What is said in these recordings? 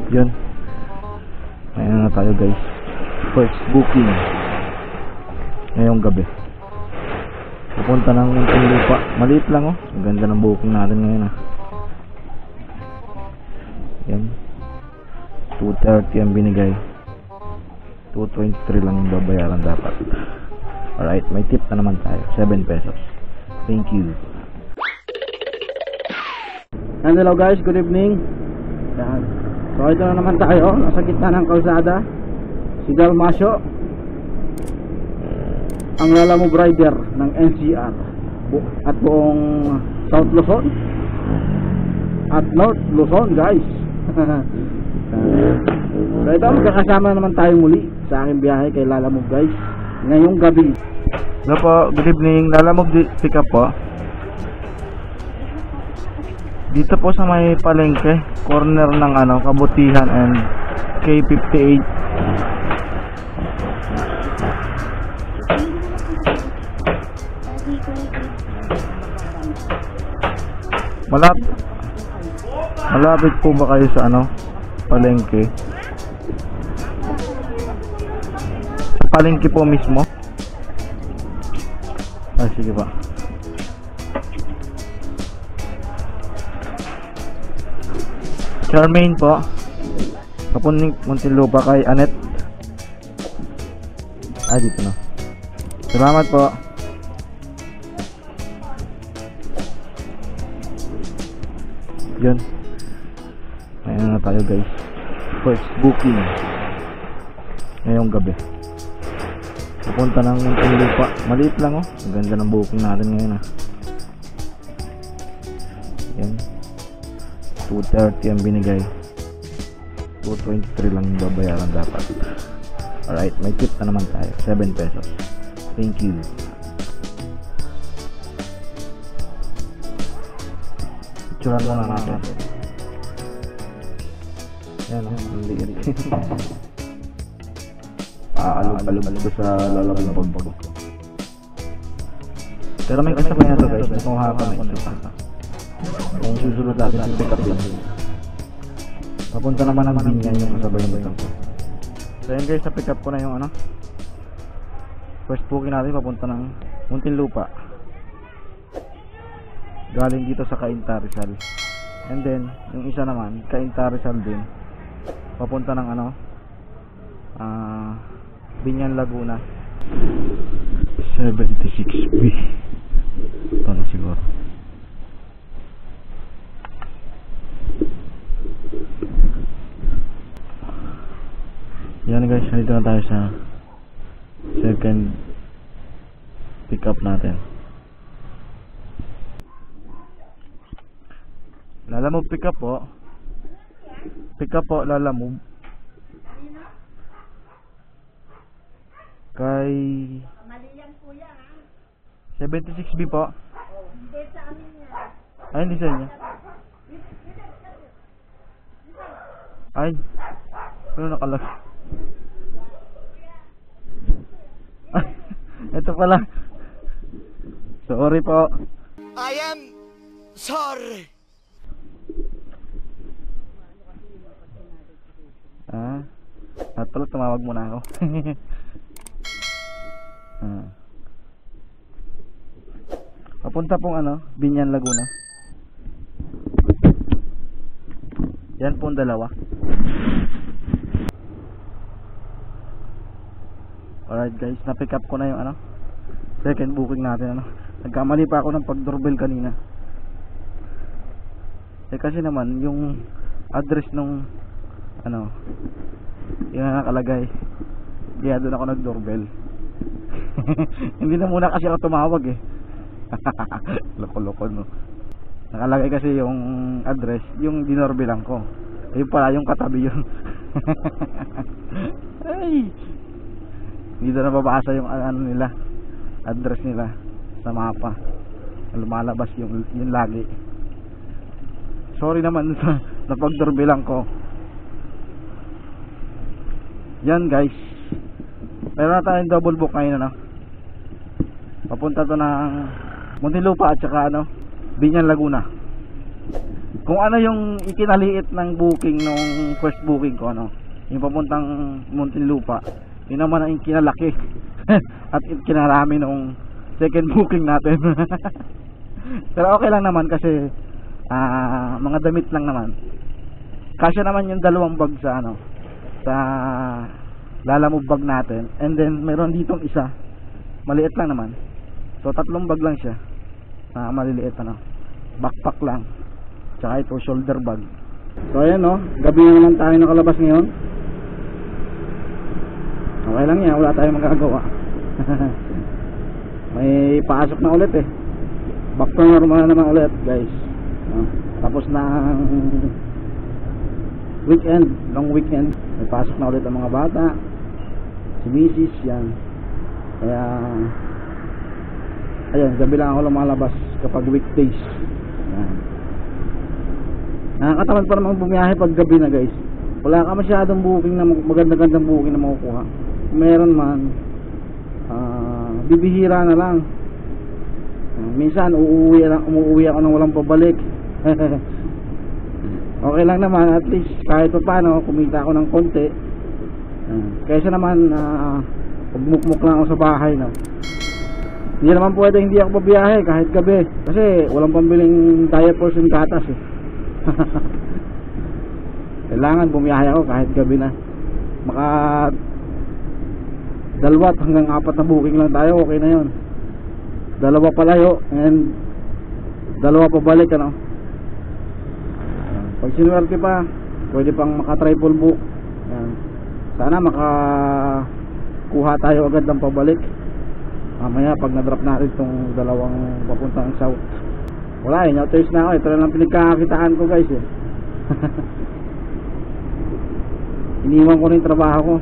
Yun. Ayan na tayo guys. First booking. Ngayong gabi. Pupunta ng Muntinlupa. Maliit lang oh. Ang ganda ng booking natin ngayon ah. Yan. 230 ang binigay. 223 lang yung babayaran dapat. Alright, may tip na naman tayo. 7 pesos. Thank you. And hello guys, good evening. Yan. So ito na naman tayo. Nasa gitna ng kalsada. Si Dalmasio, ang lalamove rider ng NCR at buong South Luzon at North Luzon guys. So ito, magkakasama naman tayo muli sa aking biyahe kay Lalamove guys ngayong gabi. Hello po, good evening. Lalamove pick up po dito po sa may palengke, corner ng Kabutihan and K58. Malapit po ba kayo sa palengke? Sa palengke po mismo? Sige pa. Charmaine po, papuning Muntinlupa kay Anet. Dito na. Salamat po. Yun. Ayan na tayo guys. First booking ngayong gabi. Pupunta ng Muntinlupa. Maliit lang oh. Ang ganda ng booking natin ngayon ah. Yan. 230 ang binigay. 223 lang yung babayaran dapat. Alright, may tip na naman tayo. 7 pesos. Thank you. Picturean mo na natin. Yan o, ang liit. Alog-alog ko sa lalabang pag. Pero may kasabay na to guys. May kumuha pa may isa pa. Kung susunod natin si pick up yun. Papunta naman ang binyan yung kasabay ng pick up. So yun guys, sa pick up ko na yung first booking natin papunta ng Muntinlupa. Galing dito sa Cainta Rizal. And then yung isa naman Cainta Rizal din. Papunta ng Binyan Laguna. 76B. Ito na siguro. Yan guys, nandito na tayo sa second pick up natin. Lalamove pick up po. Pick up po, Lalamove. Kay mali yan kuya ha? 76B po. Hindi sa amin yan. Ay, hindi sa inyo. Ay, ano nakalag? Ito pala. Sorry po. I am sorry. At pala tumawag muna ako. Papunta pong Binyan Laguna. Yan pong dalawa. Alright guys, na-pick up ko na yung second booking natin. Nagkamali pa ako ng pag-doorbell kanina. Kasi naman yung address nung yun na nakalagay. Kaya doon ako nag-doorbell. Hindi na muna kasi ako tumawag eh. Loko-loko no. Nakalagay kasi yung address, yung dinorbelan ko. Ayun pala yung katabi yun. Ay. Hindi na nababasa yung nila, address nila sa mapa. Lumalabas yung lagi. Sorry naman sa napag-dorbelan ko. Yan guys. Meron na tayong double book ngayon Papunta to ng Muntinlupa at saka Binyan Laguna. kung ano yung ikinaliit ng booking nung first booking ko, ano, yung papuntang Muntinlupa, yun naman ang kinalaki at kinarami nung second booking natin. Pero okay lang naman kasi mga damit lang naman. Kasya naman yung dalawang bag sa ano, sa lalamove bag natin. And then meron ditong isa, maliit lang naman. So 3 bag lang siya, maliliit, ano, backpack lang. Tsaka ito shoulder bag. So ayan, no, gabi na naman tayo nakalabas ngayon. Okay lang yan, wala tayong magagawa. May pasok na ulit eh. Back to normal naman ulit, guys. Tapos na ang weekend, long weekend. May pasok na ulit ang mga bata, si Mrs. yan. Kaya ayun, gabi lang ako lumalabas kapag weekdays. Yan. Nakakatamad pa namang bumiyahe pag gabi na, guys. Wala ka masyadong booking na maganda-gandang booking na makukuha. Meron man, bibihira na lang. Minsan umuwi ako nang walang pabalik. Okay lang naman, at least kahit pa paano kumita ako ng konti. Kaysa naman pagmukmuk lang ako sa bahay, no. Hindi naman pwede hindi ako pabiyahe kahit gabi kasi walang pambiling diapers and gatas eh. Kailangan bumiyahe ako kahit gabi na. Maka 2 hanggang 4 na booking lang tayo, okay na yun. 2 palayo and 2 pabalik, ano. Pag sinuwerte pa, pwede pang maka-triple book. Yan. Sana makakuha tayo agad ng pabalik. Mamaya pag na-drop natin itong 2 papuntang south. Wala eh, no-taste na ako. Ito lang pinagkakakitaan ko, guys eh. Iniwan ko na yung trabaho ko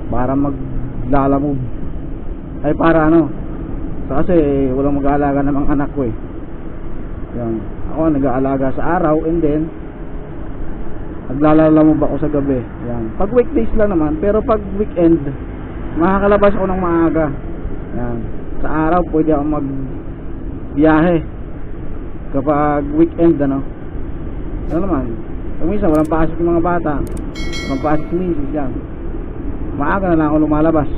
para maglalamove. Ay para ano, kasi walang mag-aalaga ng mga anak ko eh. Yan. Ako nag-aalaga sa araw and then naglalamove ako sa gabi. Yan. Pag weekdays lang naman, pero pag weekend makakalabas ako ng maaga. Yan. Sa araw pwede ako magbiyahe. Kapag weekend, ano. Ano naman, pag minsan walang pasok yung mga bata, walang pasok si Mrs. yan, maaga na lang ako lumalabas.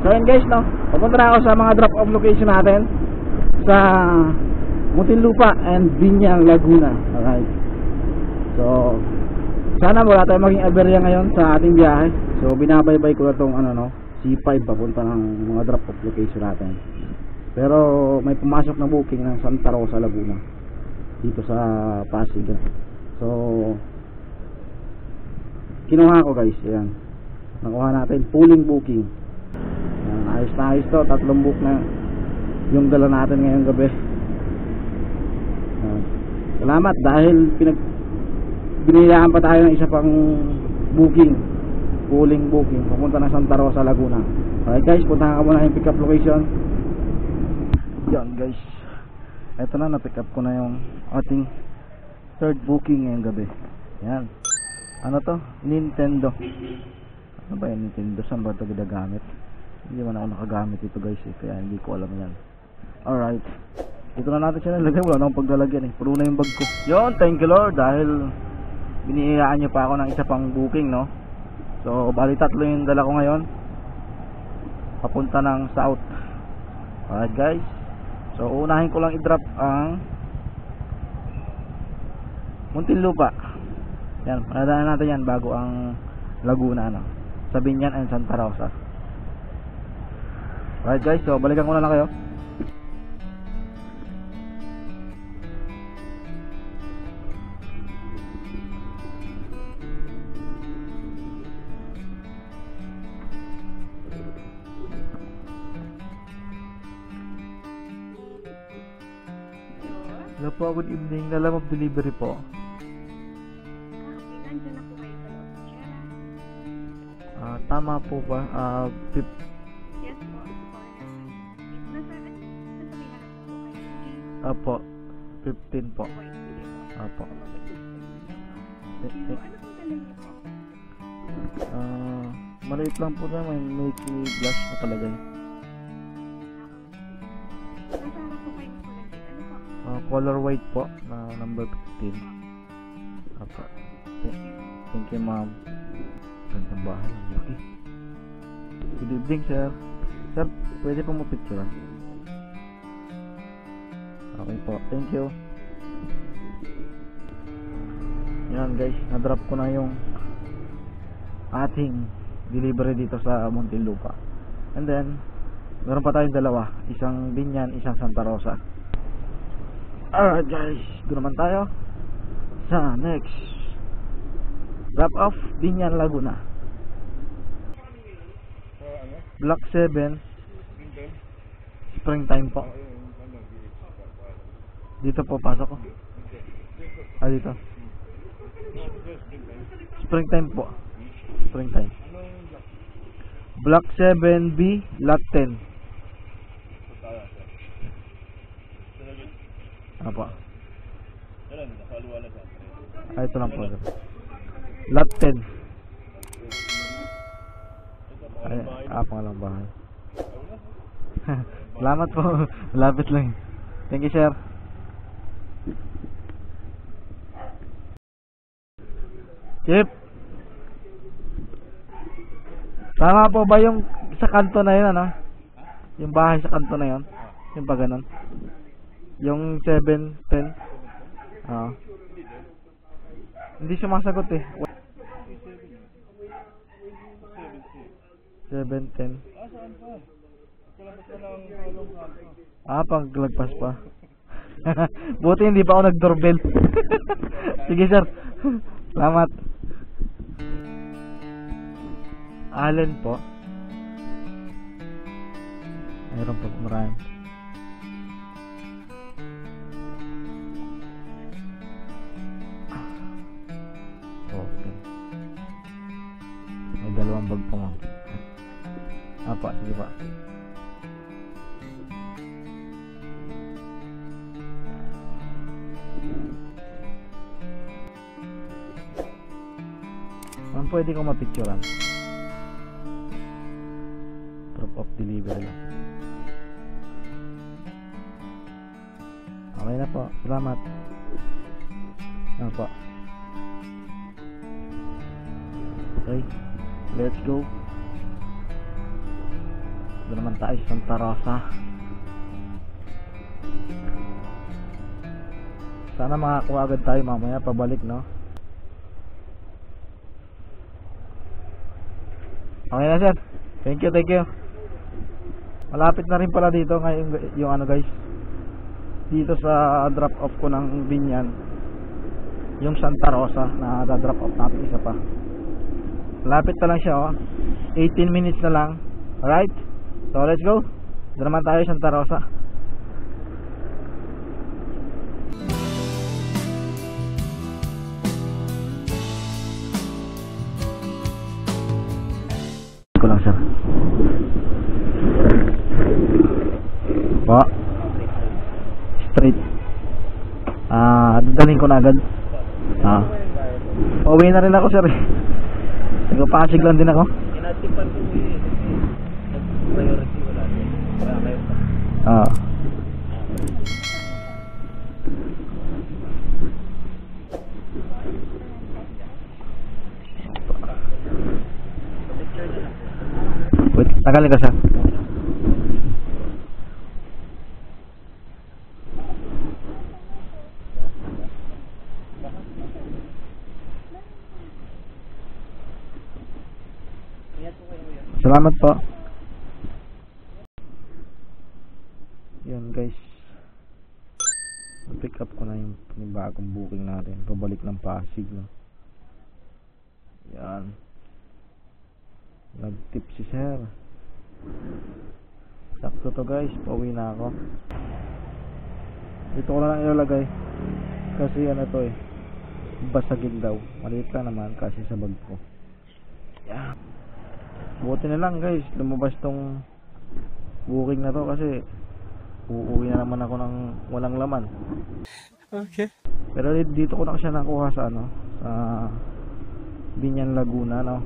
So yun, guys, no, papunta na ako sa mga drop off location natin sa Muntinlupa and Binyang, Laguna. Alright. So sana wala tayong maging aberya ngayon sa ating biyahe. So binabaybay ko na tong ano, no, C5 papunta ng mga drop off location natin. Pero may pumasok na booking ng Santa Rosa, Laguna dito sa Pasig. So kinuha ko, guys. Ayan, nakuha natin pooling booking. Ayan, ayos na ayos to. 3 book na yung dala natin ngayong gabi. Ayan. Salamat dahil binayaan pa tayo ng isa pang booking, pooling booking papunta ng Santa Rosa, Laguna. Okay, guys, punta ka muna yung pick up location. Yan, guys, eto na, na-pick up ko na yung ating 3rd booking ngayong gabi. Yan, ano to? Nintendo. Ano ba yung Nintendo? Saan ba ito ginagamit? Hindi man ako nakagamit ito, guys eh, kaya hindi ko alam yan. Alright, dito na natin siya nalagay. Wala na akong paglalagyan eh, puro na yung bag ko. Yun, thank you Lord dahil binihiyaan nyo pa ako ng isa pang booking, no. So bali 3 yung dala ko ngayon papunta ng south. Alright, guys, so unahin ko lang i-drop ang Muntinlupa. Yan, panadaanan natin yan bago ang Laguna, no, sa Binyan and Santa Rosa. Alright, guys, so balikan ko na lang kayo. Hello po, good evening. Lalam of delivery po. Nandiyan na po kayo sa loob. Tama po ba? Yes po. Nasa bilang po kayo. Apo, 15 po. Apo. Ano pong dala niyo po? Maliit lang po na, may glass na talaga. Nasa harap po kayo ng kulay. Ano po? Apo. color white po na number 15. Apa. Thank you, ma'am. Gandang bahay. Laki. Good evening, sir. Sir, pwede po mo picturean? Okay po. Thank you. Yan guys, na-drop ko na yung ating delivery dito sa Muntinlupa. And then, meron pa tayong dalawa. Isang Binyan, isang Santa Rosa. Alright guys, doon naman tayo sa next drop off, Binyan, Laguna. Block 7, springtime po. Dito po pasok ko. Dito. Springtime po. Springtime. Block 7B, lot 10. Apa? Ito lang po. Lot 10. Pangalang bahay. Salamat po. Malapit lang. Thank you, sir. Chip. Tama po ba yung sa kanto na yun, ano? Yung bahay sa kanto na yun? Yung pa ganun? Yung 7, 10? Hindi sumasagot eh. 7, 10. Paglagpas pa. Buti hindi pa ako nag-doorbell. Sige, sir. Salamat. Allen po. Mayroon po marami. Okay. May dalawang bag po, ma'am. Sige pa. Ma'am, pwede ko mapicturean? Drop off delivery lang. Okay na po. Salamat. Po. Okay. Let's go. Ito naman tayo sa Santa Rosa. Sana makakuha agad tayo mamaya pabalik, no? Okay na, sir. Thank you, thank you. Malapit na rin pala dito ngayon yung ano, guys. Dito sa drop off ko ng Binyan. Yung Santa Rosa na drop off natin isa pa. Malapit na lang siya, oh. 18 minutes na lang. Alright? So let's go. Doon naman tayo Santa Rosa. Ko lang, sir. Po. Straight. Dadalhin ko na agad. Pauwi na rin ako, sir. Nagpapasig lang din ako. Inatipan ko priority wala din. Wala kayo pa. Wait, tagalin ka, sir. Salamat po. Yun, guys. Pick up ko na yung bagong booking natin. Pabalik ng Pasig, no? Yan. Nag-tip si sir. Sakto to, guys. Pauwi na ako. Dito ko na lang ilalagay. Kasi ano to eh. Basagin daw. Maliit lang naman kasi sa bag ko. Yan. Buti na lang, guys, lumabas tong booking na to kasi uuwi na naman ako ng walang laman. Okay. Pero dito ko na siya nakuha sa ano, sa Binyan, Laguna, no.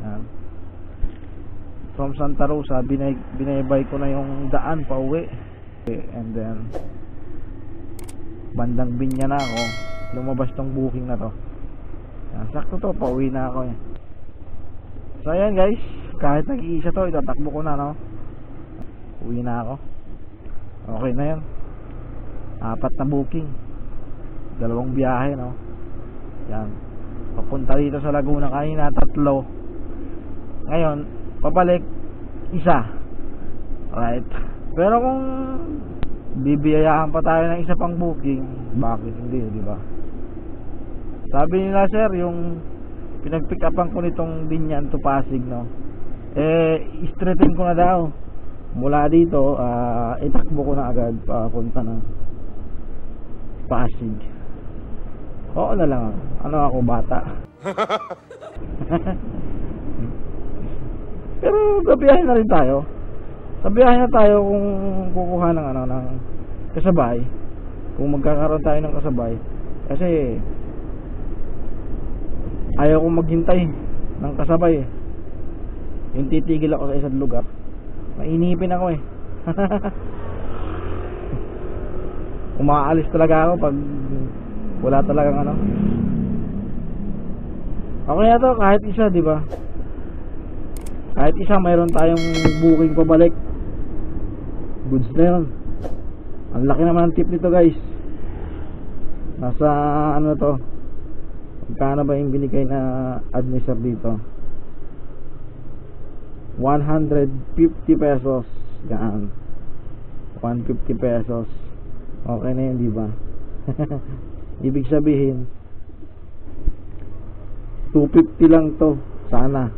Yan. From Santa Rosa, binaybay ko na yung daan pa uwi. And then bandang Binya na ako, lumabas tong booking na to. Yan, sakto to, pauwi na ako eh. So ayan guys, kahit nag-iisa to, itatakbo ko na, no? Uwi na ako. Okay na yan. 4 na booking, 2 biyahe, no? Yan, papunta dito sa Laguna kanina 3, ngayon pabalik 1. Right, pero kung bibiyayaan pa tayo ng isa pang booking, bakit hindi, di ba? Sabi nila sir, yung pinag-pick upan ko nitong Binyan to Pasig, no, straighten ko na daw mula dito, itakbo ko na agad papunta ng Pasig. Oo na lang, ano ako, bata. Pero gabiyahin na rin tayo. Sabiyahin na tayo kung kukuha ng ng kasabay, kung magkakaroon tayo ng kasabay, kasi ayaw kong maghintay ng kasabay eh. Yung titigil ako sa isang lugar, mainipin ako eh. Umaalis talaga ako pag wala talagang okay na to, kahit isa, di ba? Kahit isa, mayroon tayong booking pabalik, goods na yun. Ang laki naman ang tip nito guys. Nasa to, magkano ba yung binigay na administrator dito? 150 pesos. Gaan, 150 pesos. Okay na yun, di ba? Ibig sabihin 250 lang to sana,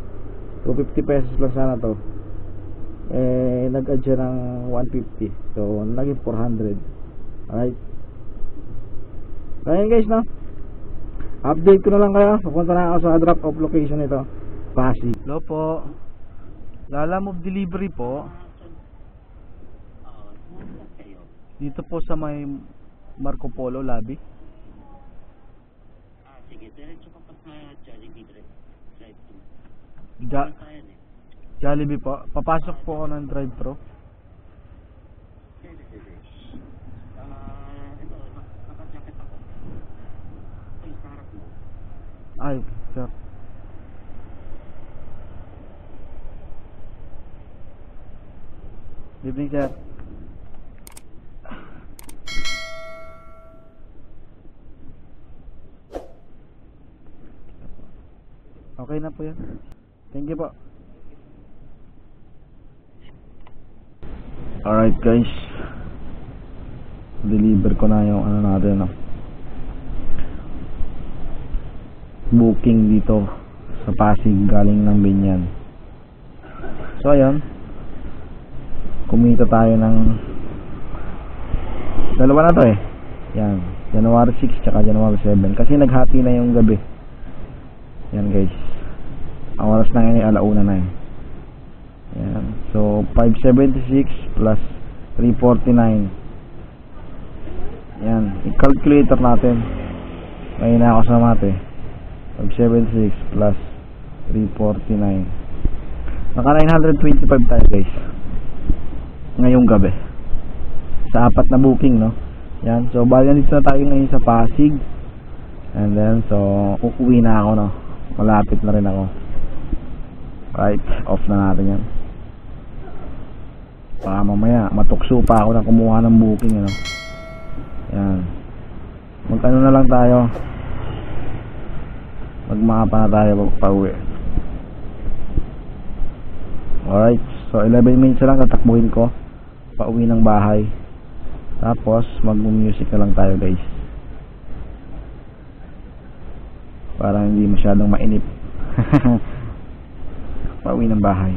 250 pesos lang sana to, nag-add siya ng 150, so naging 400. Alright, so ayan guys, no, update ko na lang kayo. Pupunta na ako sa drop off location nito, Pasig. Hello po, Lala Move Delivery po. Dito po sa may Marco Polo lobby. Sige, diretso ka pa sa Jollibee drive-thru. Jollibee po. Papasok po ako ng drive-thru. Ito, naka-jacket ako. Ay, sa harap mo. Ay, sir. Good evening, sir. Okay na po yan. Thank you po. Alright guys, deliver ko na yung natin, no? Booking dito sa Pasig galing ng Binyan. So ayan, kumita tayo ng dalawa na to eh. Yan, January 6 tsaka January 7 kasi naghati na yung gabi. Yan guys, ang oras na ngayon ay 1:00 na eh. Yan. So 576 plus 349. Yan, i-calculator natin. Ngayon na ako sa mate. 576 plus 349. Naka 925 tayo guys ngayong gabi sa 4 na booking, no? Yan, so bali nandito na tayo ngayon sa Pasig. And then so uuwi na ako, no? Malapit na rin ako. Right, off na natin yan. Baka mamaya matukso pa ako na kumuha ng booking, ano. Yan, magkano na lang tayo, magmapa na tayo pa uwi. Alright, so 11 minutes lang tatakbuhin ko pa uwi ng bahay. Tapos mag-music na lang tayo guys, para hindi masyadong mainip. Pauwi ng bahay.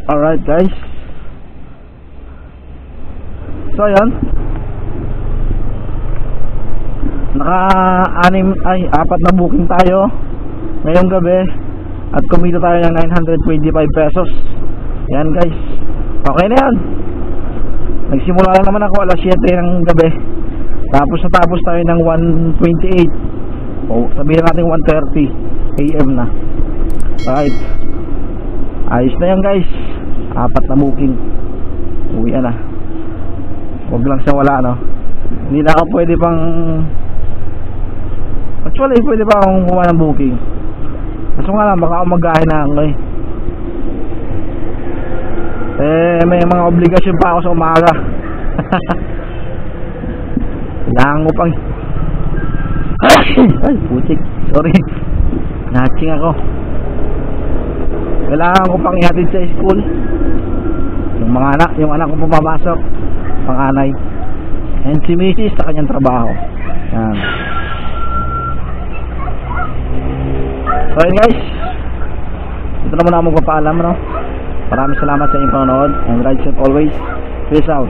Alright guys, so ayan, apat na booking tayo ngayong gabi at kumita tayo ng 925 pesos. Yan guys, okay na yan. Nagsimula lang naman ako alas 7 ng gabi, tapos natapos tayo ng 1:28, o sabihin natin 1:30 AM na. Right, Ayos na yan guys. 4 na booking. Uwi na. Huwag lang siya wala, no? Hindi na ako pwede pang... Actually, pwede pa akong kuha ng booking. Kaso nga lang, baka ako mag-gahe na ako eh. May mga obligasyon pa ako sa umaga. Kailangan ko pang... Ay, putik. Sorry. Natching ako. Kailangan ko pang ihatid sa school. Yung anak ko pumapasok. Panganay. And si Mrs. sa kanyang trabaho. Yan. So yun guys. Dito na muna ako magpapaalam, no? Maraming salamat sa inyong panonood. And right safe always. Peace out.